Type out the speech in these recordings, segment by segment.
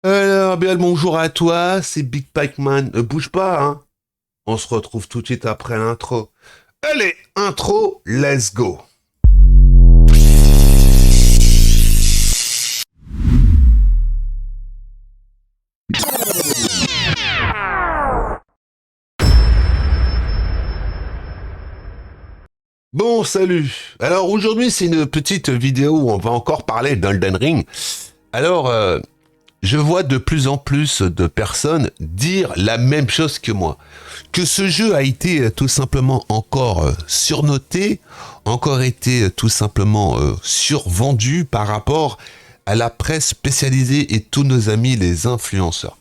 Alors, bien le bonjour à toi, c'est Big Pikeman. Ne bouge pas, hein. On se retrouve tout de suite après l'intro. Allez, intro, let's go. Bon, salut. Alors aujourd'hui, c'est une petite vidéo où on va encore parler d'Elden Ring. Alors, je vois de plus en plus de personnes dire la même chose que moi. Que ce jeu a été tout simplement encore surnoté, encore été tout simplement survendu par rapport à la presse spécialisée et tous nos amis les influenceurs.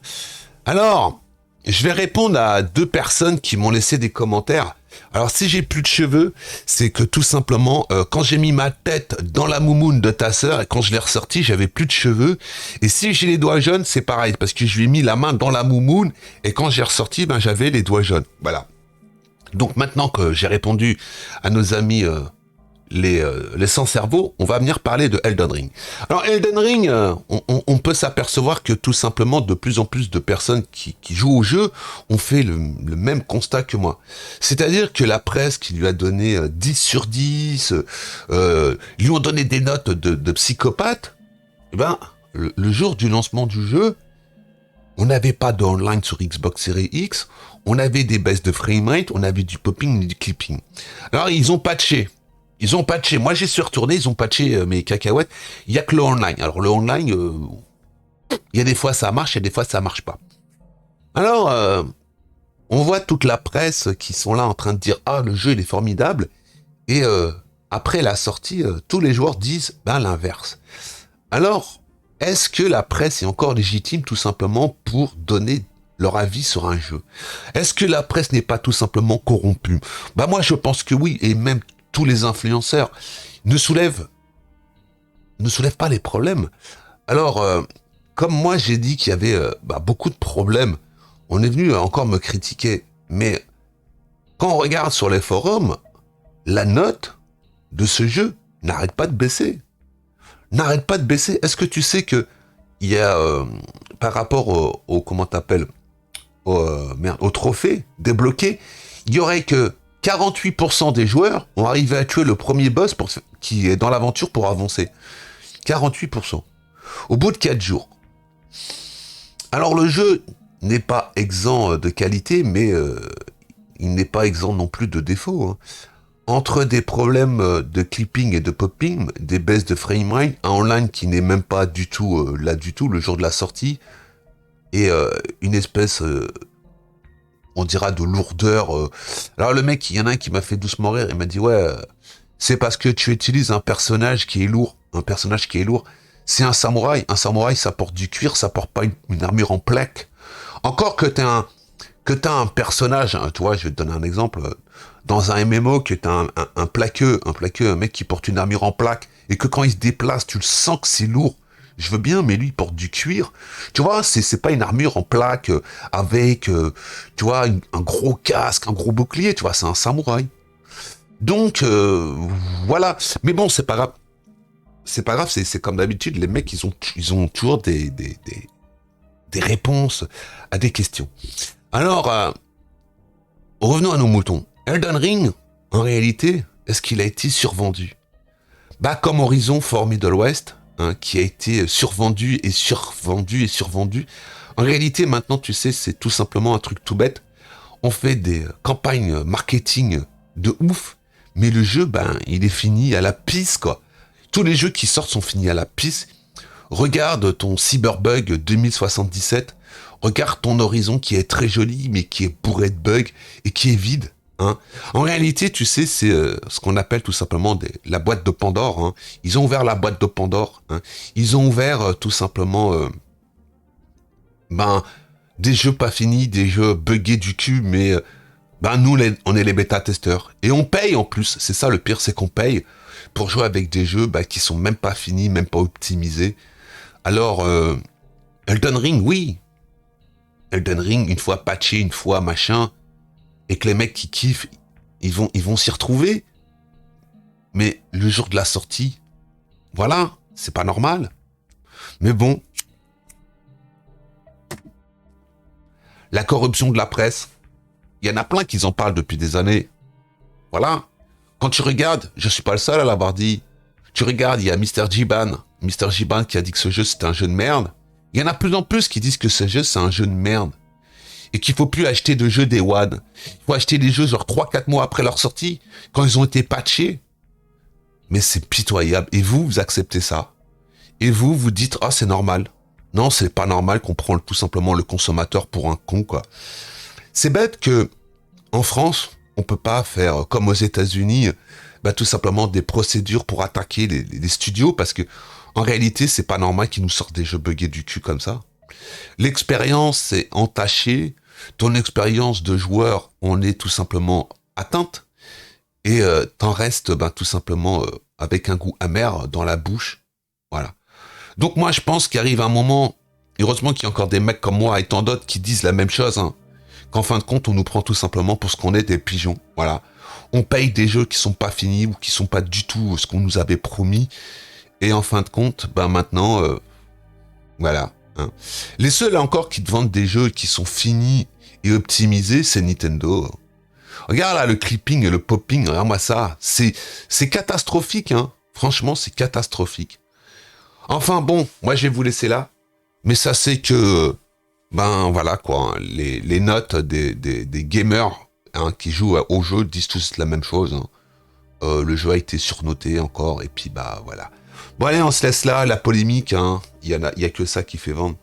Alors, je vais répondre à deux personnes qui m'ont laissé des commentaires. Alors si j'ai plus de cheveux, c'est que tout simplement, quand j'ai mis ma tête dans la moumoune de ta sœur et quand je l'ai ressorti, j'avais plus de cheveux. Et si j'ai les doigts jaunes, c'est pareil, parce que je lui ai mis la main dans la moumoune et quand j'ai ressorti, ben j'avais les doigts jaunes. Voilà. Donc maintenant que j'ai répondu à nos amis les sans-cerveau, on va venir parler de Elden Ring. Alors Elden Ring, on peut s'apercevoir que tout simplement de plus en plus de personnes qui jouent au jeu ont fait le même constat que moi. C'est-à-dire que la presse qui lui a donné 10 sur 10, lui ont donné des notes de psychopathe, eh ben, le jour du lancement du jeu, on n'avait pas d'online sur Xbox Series X, on avait des baisses de framerate, on avait du popping et du clipping. Alors ils ont patché. Ils ont patché. Moi, j'y suis retourné, ils ont patché mes cacahuètes. Il y a que le online. Alors, le online, il y a des fois ça marche, il y a des fois ça marche pas. Alors, on voit toute la presse qui sont là en train de dire ah le jeu il est formidable et après la sortie, tous les joueurs disent ben l'inverse. Alors, est-ce que la presse est encore légitime tout simplement pour donner leur avis sur un jeu? Est-ce que la presse n'est pas tout simplement corrompue? Ben moi je pense que oui, et même tous les influenceurs ne soulèvent, ne soulèvent pas les problèmes. Alors, comme moi j'ai dit qu'il y avait beaucoup de problèmes, on est venu encore me critiquer. Mais quand on regarde sur les forums, la note de ce jeu n'arrête pas de baisser. N'arrête pas de baisser. Est-ce que tu sais que il y a, par rapport comment t'appelles, au trophée débloqué, il y aurait que 48% des joueurs ont arrivé à tuer le premier boss qui est dans l'aventure pour avancer. 48%. Au bout de 4 jours. Alors le jeu n'est pas exempt de qualité, mais il n'est pas exempt non plus de défauts. Hein. Entre des problèmes de clipping et de popping, des baisses de framerate, un online qui n'est même pas du tout là du tout le jour de la sortie, et une espèce, on dira, de lourdeur. Alors le mec, il y en a un qui m'a fait doucement rire, il m'a dit ouais, c'est parce que tu utilises un personnage qui est lourd, un personnage qui est lourd. C'est un samouraï ça porte du cuir, ça porte pas une armure en plaque. Encore que t'as un personnage, hein, tu vois, je vais te donner un exemple, dans un MMO, que t'as un plaqueux, un mec qui porte une armure en plaque, et que quand il se déplace, tu le sens que c'est lourd. Je veux bien, mais lui, il porte du cuir. Tu vois, c'est pas une armure en plaque avec, tu vois, un gros casque, un gros bouclier, tu vois, c'est un samouraï. Donc, voilà. Mais bon, c'est pas grave. C'est pas grave, c'est comme d'habitude, les mecs, ils ont toujours des réponses à des questions. Alors, revenons à nos moutons. Elden Ring, en réalité, est-ce qu'il a été survendu? Bah, comme Horizon for Middle West, hein, qui a été survendu et survendu et survendu. En réalité, maintenant, tu sais, c'est tout simplement un truc tout bête. On fait des campagnes marketing de ouf, mais le jeu, ben, il est fini à la pisse, quoi. Tous les jeux qui sortent sont finis à la pisse. Regarde ton Cyberbug 2077. Regarde ton Horizon qui est très joli, mais qui est bourré de bugs et qui est vide. Hein. En réalité, tu sais, c'est ce qu'on appelle tout simplement la boîte de Pandore. Hein. Ils ont ouvert la boîte de Pandore. Hein. Ils ont ouvert tout simplement ben, des jeux pas finis, des jeux buggés du cul, mais ben, nous, on est les bêta-testeurs. Et on paye en plus. C'est ça le pire, c'est qu'on paye pour jouer avec des jeux qui sont même pas finis, même pas optimisés. Alors, Elden Ring, oui. Elden Ring, une fois patché, une fois machin, et que les mecs qui kiffent, ils vont s'y retrouver. Mais le jour de la sortie, voilà, c'est pas normal. Mais bon, la corruption de la presse. Il y en a plein qui en parlent depuis des années. Voilà. Quand tu regardes, je suis pas le seul à l'avoir dit. Tu regardes, il y a Mr. Jiban. Mr. Jiban qui a dit que ce jeu c'était un jeu de merde. Il y en a plus en plus qui disent que ce jeu c'est un jeu de merde. Et qu'il faut plus acheter de jeux Day One. Il faut acheter des jeux genre 3-4 mois après leur sortie, quand ils ont été patchés. Mais c'est pitoyable. Et vous, vous acceptez ça. Et vous, vous dites, ah, c'est normal. Non, c'est pas normal qu'on prend tout simplement le consommateur pour un con, quoi. C'est bête que, en France, on peut pas faire comme aux États-Unis, bah, tout simplement des procédures pour attaquer les studios, parce que, en réalité, c'est pas normal qu'ils nous sortent des jeux buggés du cul comme ça. L'expérience est entachée, ton expérience de joueur, on est tout simplement atteinte, et t'en restes ben, tout simplement avec un goût amer dans la bouche. Voilà. Donc moi, je pense qu'il arrive un moment, heureusement qu'il y a encore des mecs comme moi et tant d'autres qui disent la même chose, hein, qu'en fin de compte, on nous prend tout simplement pour ce qu'on est, des pigeons. Voilà. On paye des jeux qui sont pas finis ou qui sont pas du tout ce qu'on nous avait promis. Et en fin de compte, ben maintenant, voilà. Hein. Les seuls encore qui te vendent des jeux qui sont finis et optimisés, c'est Nintendo. Regarde là le clipping et le popping, regarde-moi ça. C'est catastrophique, hein. Franchement, c'est catastrophique. Enfin bon, moi je vais vous laisser là. Mais ça c'est que, ben voilà quoi, hein, les notes des gamers hein, qui jouent au jeu disent tous la même chose. Hein. Le jeu a été surnoté encore, et puis bah voilà. Bon allez, on se laisse là, la polémique, hein. Il y a que ça qui fait vendre.